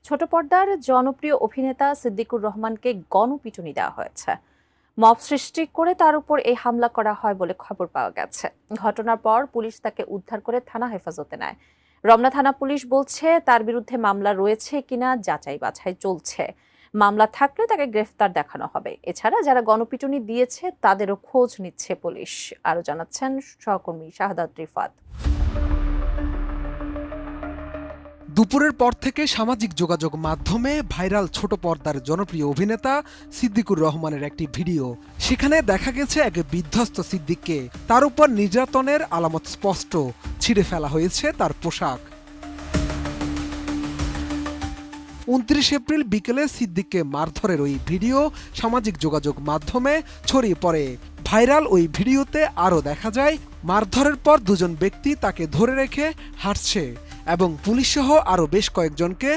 ছোট পর্দার জনপ্রিয় অভিনেতা সিদ্দিকুর রহমানকে গণপিটুনি দেওয়া হয়েছে। মব সৃষ্টি করে তার উপর এই হামলা করা হয় বলে খবর পাওয়া গেছে। ঘটনার পর পুলিশ তাকে উদ্ধার করে থানা হেফাজতে নেয়। রমনা থানা পুলিশ বলছে তার বিরুদ্ধে মামলা রয়েছে কিনা যাচাই বাছাই চলছে। মামলা থাকলে তাকে গ্রেফতার দেখানো হবে। এছাড়া যারা গণপিটুনি দিয়েছে তাদেরও খোঁজ নিচ্ছে পুলিশ। আরো জানাচ্ছেন সহকর্মী শাহাদাত রিফাত। দুপুরের পর থেকে সামাজিক যোগাযোগ মাধ্যমে ভাইরাল ছোট পর্দার জনপ্রিয় অভিনেতা সিদ্দিকুর রহমানের একটি ভিডিও। সেখানে দেখা গেছে এক বিধ্বস্ত সিদ্দিককে, তার উপর নির্যাতনের আলামত স্পষ্ট, ছিঁড়ে ফেলা হয়েছে তার পোশাক। 29 এপ্রিল বিকেলে সিদ্দিককে মারধরের ওই ভিডিও সামাজিক যোগাযোগ মাধ্যমে ছড়িয়ে পড়ে। ভাইরাল ওই ভিডিওতে আরও দেখা যায় মারধরের পর দুজন ব্যক্তি তাকে ধরে রেখে হাঁটছে এবং পুলিশসহ আরও বেশ কয়েকজনকে